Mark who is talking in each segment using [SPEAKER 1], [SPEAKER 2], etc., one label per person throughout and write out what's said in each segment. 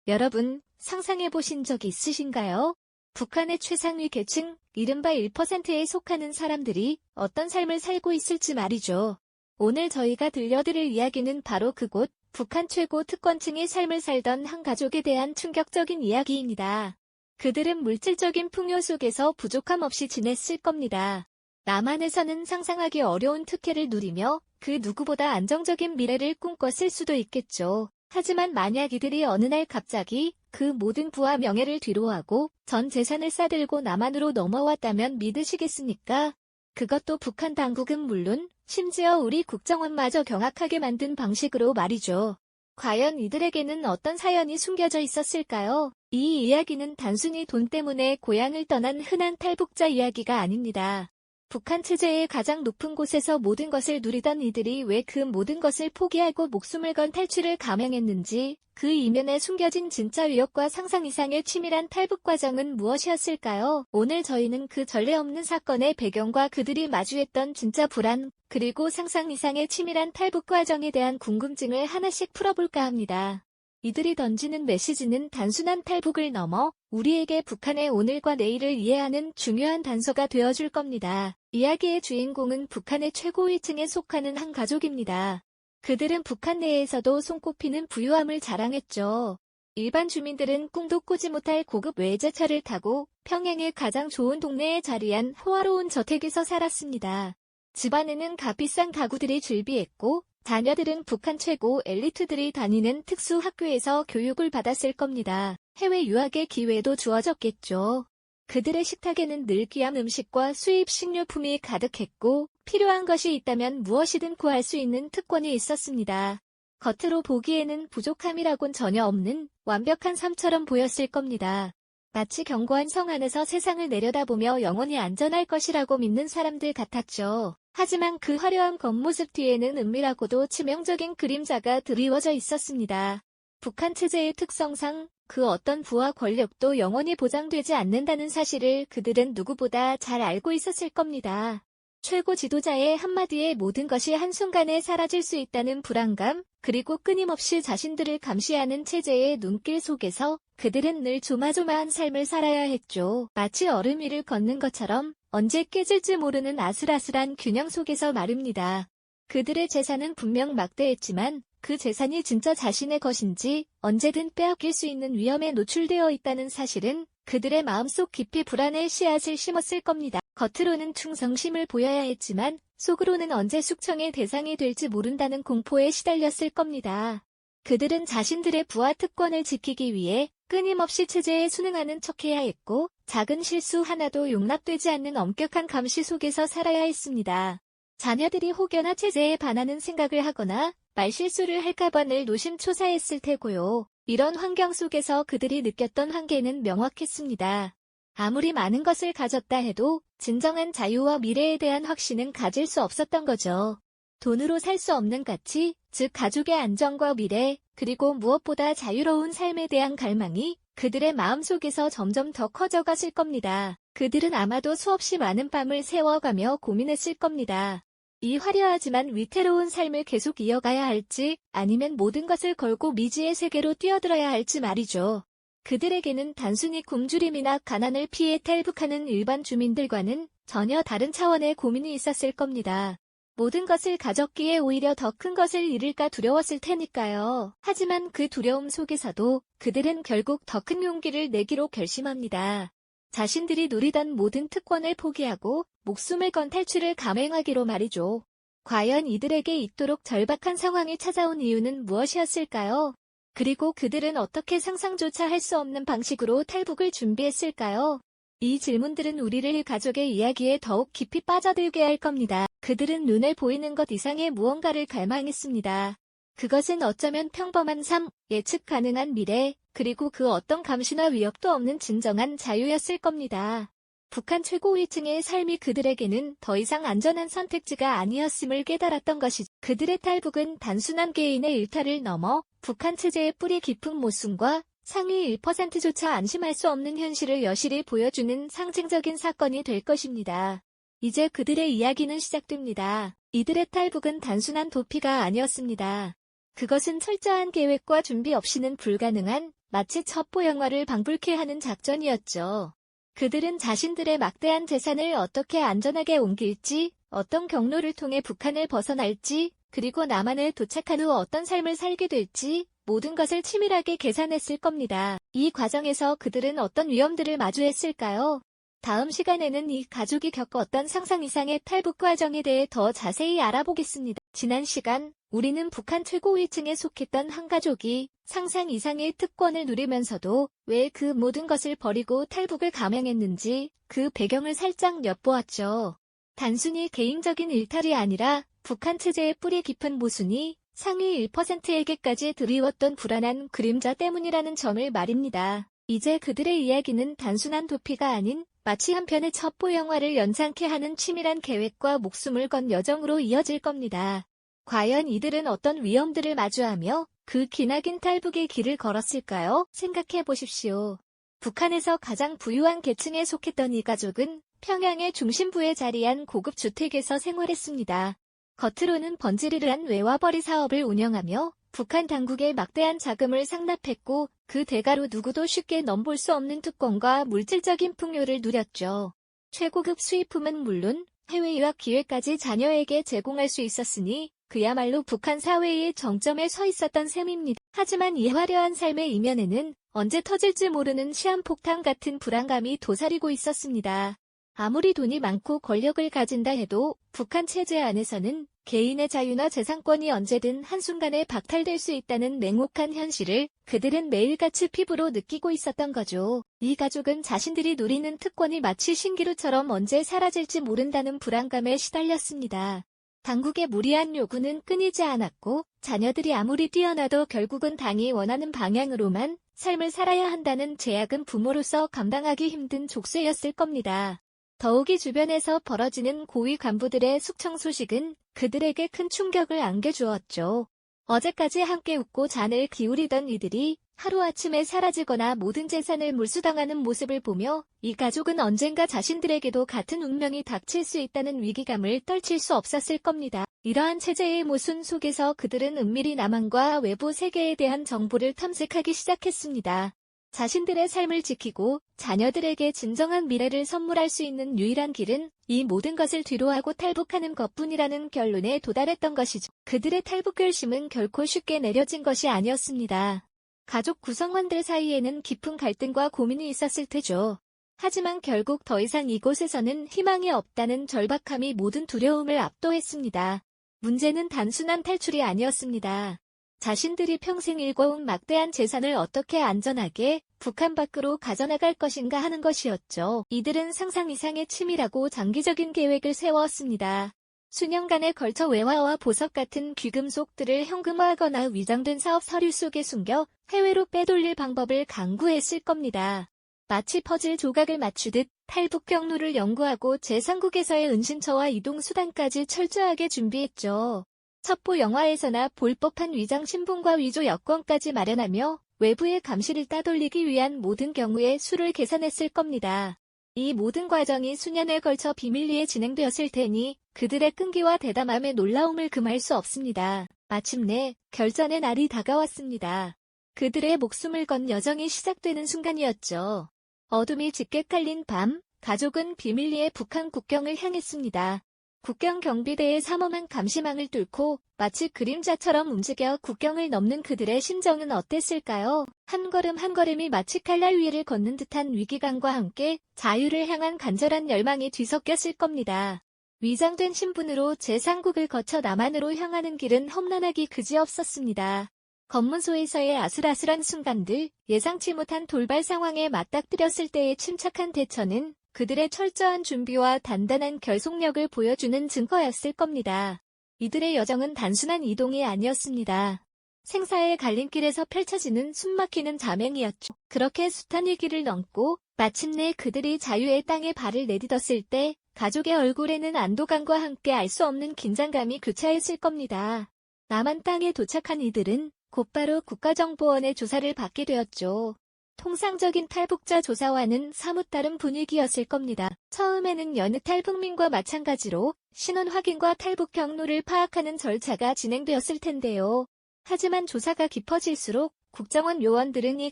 [SPEAKER 1] 여러분, 상상해 보신 적 있으신가요? 북한의 최상위 계층, 이른바 1%에 속하는 사람들이 어떤 삶을 살고 있을지 말이죠. 오늘 저희가 들려드릴 이야기는 바로 그곳, 북한 최고 특권층의 삶을 살던 한 가족에 대한 충격적인 이야기입니다. 그들은 물질적인 풍요 속에서 부족함 없이 지냈을 겁니다. 남한에서는 상상하기 어려운 특혜를 누리며 그 누구보다 안정적인 미래를 꿈꿨을 수도 있겠죠. 하지만 만약 이들이 어느 날 갑자기 그 모든 부와 명예를 뒤로하고 전 재산을 싸들고 남한으로 넘어왔다면 믿으시겠습니까? 그것도 북한 당국은 물론 심지어 우리 국정원마저 경악하게 만든 방식으로 말이죠. 과연 이들에게는 어떤 사연이 숨겨져 있었을까요? 이 이야기는 단순히 돈 때문에 고향을 떠난 흔한 탈북자 이야기가 아닙니다. 북한 체제의 가장 높은 곳에서 모든 것을 누리던 이들이 왜 그 모든 것을 포기하고 목숨을 건 탈출을 감행했는지, 그 이면에 숨겨진 진짜 위협과 상상 이상의 치밀한 탈북 과정은 무엇이었을까요? 오늘 저희는 그 전례 없는 사건의 배경과 그들이 마주했던 진짜 불안, 그리고 상상 이상의 치밀한 탈북 과정에 대한 궁금증을 하나씩 풀어볼까 합니다. 이들이 던지는 메시지는 단순한 탈북을 넘어 우리에게 북한의 오늘과 내일을 이해하는 중요한 단서가 되어줄 겁니다. 이야기의 주인공은 북한의 최고위층에 속하는 한 가족입니다. 그들은 북한 내에서도 손꼽히는 부유함을 자랑했죠. 일반 주민들은 꿈도 꾸지 못할 고급 외제차를 타고 평양의 가장 좋은 동네에 자리한 호화로운 저택에서 살았습니다. 집안에는 값비싼 가구들이 즐비했고 자녀들은 북한 최고 엘리트들이 다니는 특수학교에서 교육을 받았을 겁니다. 해외 유학의 기회도 주어졌겠죠. 그들의 식탁에는 늘 귀한 음식과 수입 식료품이 가득했고 필요한 것이 있다면 무엇이든 구할 수 있는 특권이 있었습니다. 겉으로 보기에는 부족함이라곤 전혀 없는 완벽한 삶처럼 보였을 겁니다. 마치 견고한 성 안에서 세상을 내려다보며 영원히 안전할 것이라고 믿는 사람들 같았죠. 하지만 그 화려한 겉모습 뒤에는 은밀하고도 치명적인 그림자가 드리워져 있었습니다. 북한 체제의 특성상 그 어떤 부와 권력도 영원히 보장되지 않는다는 사실을 그들은 누구보다 잘 알고 있었을 겁니다. 최고 지도자의 한마디에 모든 것이 한순간에 사라질 수 있다는 불안감, 그리고 끊임없이 자신들을 감시하는 체제의 눈길 속에서 그들은 늘 조마조마한 삶을 살아야 했죠. 마치 얼음 위를 걷는 것처럼 언제 깨질지 모르는 아슬아슬한 균형 속에서 말입니다. 그들의 재산은 분명 막대했지만 그 재산이 진짜 자신의 것인지 언제든 빼앗길 수 있는 위험에 노출되어 있다는 사실은 그들의 마음속 깊이 불안의 씨앗을 심었을 겁니다. 겉으로는 충성심을 보여야 했지만 속으로는 언제 숙청의 대상이 될지 모른다는 공포에 시달렸을 겁니다. 그들은 자신들의 부와 특권을 지키기 위해 끊임없이 체제에 순응하는 척해야 했고 작은 실수 하나도 용납되지 않는 엄격한 감시 속에서 살아야 했습니다. 자녀들이 혹여나 체제에 반하는 생각을 하거나 말실수를 할까봐 늘 노심초사했을 테고요. 이런 환경 속에서 그들이 느꼈던 한계는 명확했습니다. 아무리 많은 것을 가졌다 해도 진정한 자유와 미래에 대한 확신은 가질 수 없었던 거죠. 돈으로 살 수 없는 가치, 즉 가족의 안정과 미래, 그리고 무엇보다 자유로운 삶에 대한 갈망이 그들의 마음속에서 점점 더 커져갔을 겁니다. 그들은 아마도 수없이 많은 밤을 새워가며 고민했을 겁니다. 이 화려하지만 위태로운 삶을 계속 이어가야 할지 아니면 모든 것을 걸고 미지의 세계로 뛰어들어야 할지 말이죠. 그들에게는 단순히 굶주림이나 가난을 피해 탈북하는 일반 주민들과는 전혀 다른 차원의 고민이 있었을 겁니다. 모든 것을 가졌기에 오히려 더 큰 것을 잃을까 두려웠을 테니까요. 하지만 그 두려움 속에서도 그들은 결국 더 큰 용기를 내기로 결심합니다. 자신들이 누리던 모든 특권을 포기하고 목숨을 건 탈출을 감행하기로 말이죠. 과연 이들에게 이토록 절박한 상황이 찾아온 이유는 무엇이었을까요? 그리고 그들은 어떻게 상상조차 할 수 없는 방식으로 탈북을 준비했을까요? 이 질문들은 우리를 가족의 이야기에 더욱 깊이 빠져들게 할 겁니다. 그들은 눈에 보이는 것 이상의 무언가를 갈망했습니다. 그것은 어쩌면 평범한 삶, 예측 가능한 미래, 그리고 그 어떤 감시나 위협도 없는 진정한 자유였을 겁니다. 북한 최고위층의 삶이 그들에게는 더 이상 안전한 선택지가 아니었음을 깨달았던 것이죠. 그들의 탈북은 단순한 개인의 일탈을 넘어 북한 체제의 뿌리 깊은 모순과 상위 1%조차 안심할 수 없는 현실을 여실히 보여주는 상징적인 사건이 될 것입니다. 이제 그들의 이야기는 시작됩니다. 이들의 탈북은 단순한 도피가 아니었습니다. 그것은 철저한 계획과 준비 없이는 불가능한 마치 첩보 영화를 방불케 하는 작전이었죠. 그들은 자신들의 막대한 재산을 어떻게 안전하게 옮길지, 어떤 경로를 통해 북한을 벗어날지, 그리고 남한에 도착한 후 어떤 삶을 살게 될지 모든 것을 치밀하게 계산했을 겁니다. 이 과정에서 그들은 어떤 위험들을 마주했을까요? 다음 시간에는 이 가족이 겪었던 상상 이상의 탈북 과정에 대해 더 자세히 알아보겠습니다. 지난 시간 우리는 북한 최고위층에 속했던 한 가족이 상상 이상의 특권을 누리면서도 왜 그 모든 것을 버리고 탈북을 감행했는지 그 배경을 살짝 엿보았죠. 단순히 개인적인 일탈이 아니라 북한 체제의 뿌리 깊은 모순이 상위 1%에게까지 드리웠던 불안한 그림자 때문이라는 점을 말입니다. 이제 그들의 이야기는 단순한 도피가 아닌 마치 한 편의 첩보 영화를 연상케 하는 치밀한 계획과 목숨을 건 여정으로 이어질 겁니다. 과연 이들은 어떤 위험들을 마주하며 그 기나긴 탈북의 길을 걸었을까요? 생각해 보십시오. 북한에서 가장 부유한 계층에 속했던 이 가족은 평양의 중심부에 자리한 고급 주택에서 생활했습니다. 겉으로는 번지르르한 외화벌이 사업을 운영하며 북한 당국에 막대한 자금을 상납했고 그 대가로 누구도 쉽게 넘볼 수 없는 특권과 물질적인 풍요를 누렸죠. 최고급 수입품은 물론 해외 유학 기회까지 자녀에게 제공할 수 있었으니 그야말로 북한 사회의 정점에 서 있었던 셈입니다. 하지만 이 화려한 삶의 이면에는 언제 터질지 모르는 시한폭탄 같은 불안감이 도사리고 있었습니다. 아무리 돈이 많고 권력을 가진다 해도 북한 체제 안에서는 개인의 자유나 재산권이 언제든 한순간에 박탈될 수 있다는 냉혹한 현실을 그들은 매일같이 피부로 느끼고 있었던 거죠. 이 가족은 자신들이 누리는 특권이 마치 신기루처럼 언제 사라질지 모른다는 불안감에 시달렸습니다. 당국의 무리한 요구는 끊이지 않았고 자녀들이 아무리 뛰어나도 결국은 당이 원하는 방향으로만 삶을 살아야 한다는 제약은 부모로서 감당하기 힘든 족쇄였을 겁니다. 더욱이 주변에서 벌어지는 고위 간부들의 숙청 소식은 그들에게 큰 충격을 안겨주었죠. 어제까지 함께 웃고 잔을 기울이던 이들이 하루아침에 사라지거나 모든 재산을 몰수당하는 모습을 보며 이 가족은 언젠가 자신들에게도 같은 운명이 닥칠 수 있다는 위기감을 떨칠 수 없었을 겁니다. 이러한 체제의 모순 속에서 그들은 은밀히 남한과 외부 세계에 대한 정보를 탐색하기 시작했습니다. 자신들의 삶을 지키고 자녀들에게 진정한 미래를 선물할 수 있는 유일한 길은 이 모든 것을 뒤로하고 탈북하는 것뿐이라는 결론에 도달했던 것이죠. 그들의 탈북 결심은 결코 쉽게 내려진 것이 아니었습니다. 가족 구성원들 사이에는 깊은 갈등과 고민이 있었을 테죠. 하지만 결국 더 이상 이곳에서는 희망이 없다는 절박함이 모든 두려움을 압도했습니다. 문제는 단순한 탈출이 아니었습니다. 자신들이 평생 일궈온 막대한 재산을 어떻게 안전하게 북한 밖으로 가져나갈 것인가 하는 것이었죠. 이들은 상상 이상의 치밀하고 장기적인 계획을 세웠습니다. 수년간에 걸쳐 외화와 보석 같은 귀금속들을 현금화하거나 위장된 사업 서류 속에 숨겨 해외로 빼돌릴 방법을 강구했을 겁니다. 마치 퍼즐 조각을 맞추듯 탈북 경로를 연구하고 제3국에서의 은신처와 이동 수단까지 철저하게 준비했죠. 첩보 영화에서나 볼 법한 위장 신분과 위조 여권까지 마련하며 외부의 감시를 따돌리기 위한 모든 경우의 수를 계산했을 겁니다. 이 모든 과정이 수년에 걸쳐 비밀리에 진행되었을 테니 그들의 끈기와 대담함에 놀라움을 금할 수 없습니다. 마침내 결전의 날이 다가왔습니다. 그들의 목숨을 건 여정이 시작되는 순간이었죠. 어둠이 짙게 깔린 밤, 가족은 비밀리에 북한 국경을 향했습니다. 국경 경비대의 삼엄한 감시망을 뚫고 마치 그림자처럼 움직여 국경을 넘는 그들의 심정은 어땠을까요? 한 걸음 한 걸음이 마치 칼날 위를 걷는 듯한 위기감과 함께 자유를 향한 간절한 열망이 뒤섞였을 겁니다. 위장된 신분으로 제3국을 거쳐 남한으로 향하는 길은 험난하기 그지없었습니다. 검문소에서의 아슬아슬한 순간들, 예상치 못한 돌발 상황에 맞닥뜨렸을 때의 침착한 대처는 그들의 철저한 준비와 단단한 결속력을 보여주는 증거였을 겁니다. 이들의 여정은 단순한 이동이 아니었습니다. 생사의 갈림길에서 펼쳐지는 숨막히는 자맹이었죠. 그렇게 숱한 위기를 넘고 마침내 그들이 자유의 땅에 발을 내딛었을 때 가족의 얼굴에는 안도감과 함께 알 수 없는 긴장감이 교차했을 겁니다. 남한 땅에 도착한 이들은 곧바로 국가정보원의 조사를 받게 되었죠. 통상적인 탈북자 조사와는 사뭇 다른 분위기였을 겁니다. 처음에는 여느 탈북민과 마찬가지로 신원 확인과 탈북 경로를 파악하는 절차가 진행되었을 텐데요. 하지만 조사가 깊어질수록 국정원 요원들은 이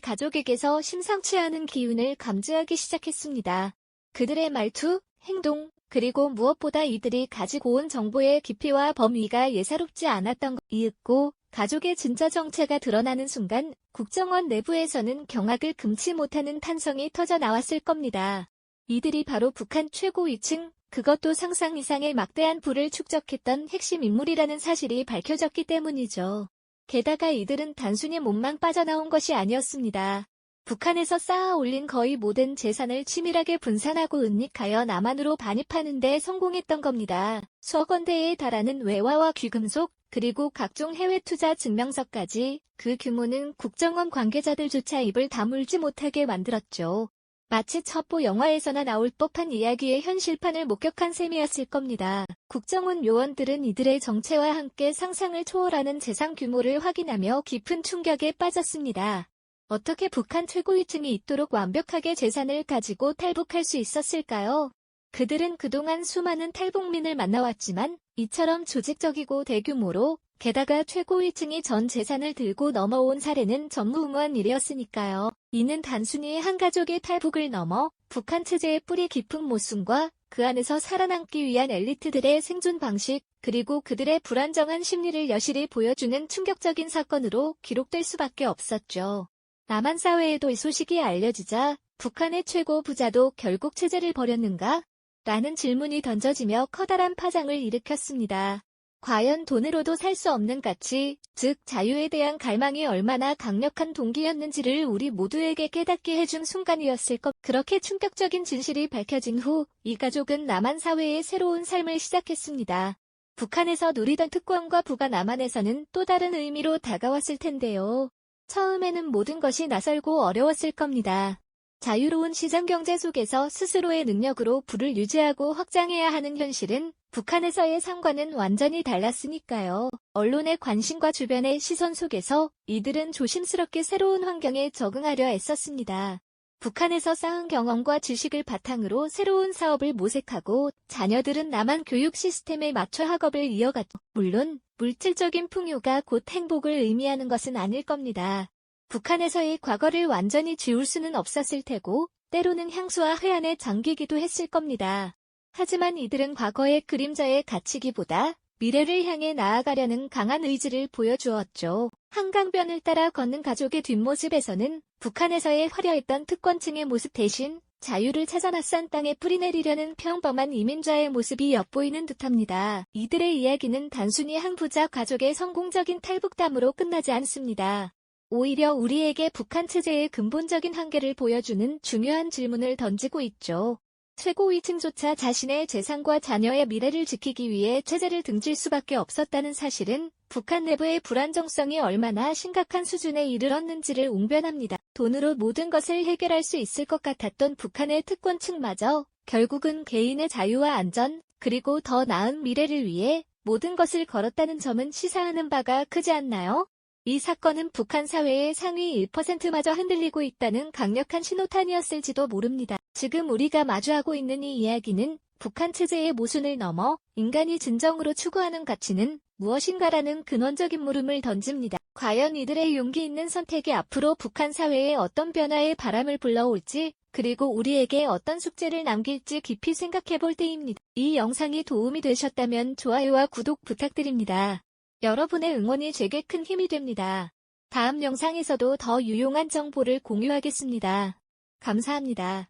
[SPEAKER 1] 가족에게서 심상치 않은 기운을 감지하기 시작했습니다. 그들의 말투, 행동, 그리고 무엇보다 이들이 가지고 온 정보의 깊이와 범위가 예사롭지 않았던 것이었고, 가족의 진짜 정체가 드러나는 순간 국정원 내부에서는 경악을 금치 못하는 탄성이 터져 나왔을 겁니다. 이들이 바로 북한 최고 위층, 그것도 상상 이상의 막대한 부를 축적했던 핵심 인물이라는 사실이 밝혀졌기 때문이죠. 게다가 이들은 단순히 몸만 빠져나온 것이 아니었습니다. 북한에서 쌓아 올린 거의 모든 재산을 치밀하게 분산하고 은닉하여 남한으로 반입하는 데 성공했던 겁니다. 수억 원대에 달하는 외화와 귀금속, 그리고 각종 해외 투자 증명서까지 그 규모는 국정원 관계자들조차 입을 다물지 못하게 만들었죠. 마치 첩보 영화에서나 나올 법한 이야기의 현실판을 목격한 셈이었을 겁니다. 국정원 요원들은 이들의 정체와 함께 상상을 초월하는 재산 규모를 확인하며 깊은 충격에 빠졌습니다. 어떻게 북한 최고위층이 이토록 완벽하게 재산을 가지고 탈북할 수 있었을까요? 그들은 그동안 수많은 탈북민을 만나왔지만 이처럼 조직적이고 대규모로 게다가 최고위층이 전 재산을 들고 넘어온 사례는 전무후무한 일이었으니까요. 이는 단순히 한 가족의 탈북을 넘어 북한 체제의 뿌리 깊은 모순과 그 안에서 살아남기 위한 엘리트들의 생존 방식, 그리고 그들의 불안정한 심리를 여실히 보여주는 충격적인 사건으로 기록될 수밖에 없었죠. 남한 사회에도 이 소식이 알려지자 북한의 최고 부자도 결국 체제를 버렸는가? 라는 질문이 던져지며 커다란 파장을 일으켰습니다. 과연 돈으로도 살 수 없는 가치, 즉 자유에 대한 갈망이 얼마나 강력한 동기였는지를 우리 모두에게 깨닫게 해준 순간이었을 것. 그렇게 충격적인 진실이 밝혀진 후 이 가족은 남한 사회의 새로운 삶을 시작했습니다. 북한에서 누리던 특권과 부가 남한에서는 또 다른 의미로 다가왔을 텐데요. 처음에는 모든 것이 낯설고 어려웠을 겁니다. 자유로운 시장경제 속에서 스스로의 능력으로 부를 유지하고 확장해야 하는 현실은 북한에서의 상과는 완전히 달랐으니까요. 언론의 관심과 주변의 시선 속에서 이들은 조심스럽게 새로운 환경에 적응하려 애썼습니다. 북한에서 쌓은 경험과 지식을 바탕으로 새로운 사업을 모색하고 자녀들은 남한 교육 시스템에 맞춰 학업을 이어갔죠. 물론 물질적인 풍요가 곧 행복을 의미하는 것은 아닐 겁니다. 북한에서의 과거를 완전히 지울 수는 없었을 테고 때로는 향수와 회한에 잠기기도 했을 겁니다. 하지만 이들은 과거의 그림자에 갇히기보다 미래를 향해 나아가려는 강한 의지를 보여주었죠. 한강변을 따라 걷는 가족의 뒷모습에서는 북한에서의 화려했던 특권층의 모습 대신 자유를 찾아 낯선 땅에 뿌리내리려는 평범한 이민자의 모습이 엿보이는 듯합니다. 이들의 이야기는 단순히 한 부자 가족의 성공적인 탈북담으로 끝나지 않습니다. 오히려 우리에게 북한 체제의 근본적인 한계를 보여주는 중요한 질문을 던지고 있죠. 최고위층조차 자신의 재산과 자녀의 미래를 지키기 위해 체제를 등질 수밖에 없었다는 사실은 북한 내부의 불안정성이 얼마나 심각한 수준에 이르렀는지를 웅변합니다. 돈으로 모든 것을 해결할 수 있을 것 같았던 북한의 특권층마저 결국은 개인의 자유와 안전, 그리고 더 나은 미래를 위해 모든 것을 걸었다는 점은 시사하는 바가 크지 않나요? 이 사건은 북한 사회의 상위 1%마저 흔들리고 있다는 강력한 신호탄이었을지도 모릅니다. 지금 우리가 마주하고 있는 이 이야기는 북한 체제의 모순을 넘어 인간이 진정으로 추구하는 가치는 무엇인가라는 근원적인 물음을 던집니다. 과연 이들의 용기 있는 선택이 앞으로 북한 사회에 어떤 변화의 바람을 불러올지, 그리고 우리에게 어떤 숙제를 남길지 깊이 생각해 볼 때입니다. 이 영상이 도움이 되셨다면 좋아요와 구독 부탁드립니다. 여러분의 응원이 제게 큰 힘이 됩니다. 다음 영상에서도 더 유용한 정보를 공유하겠습니다. 감사합니다.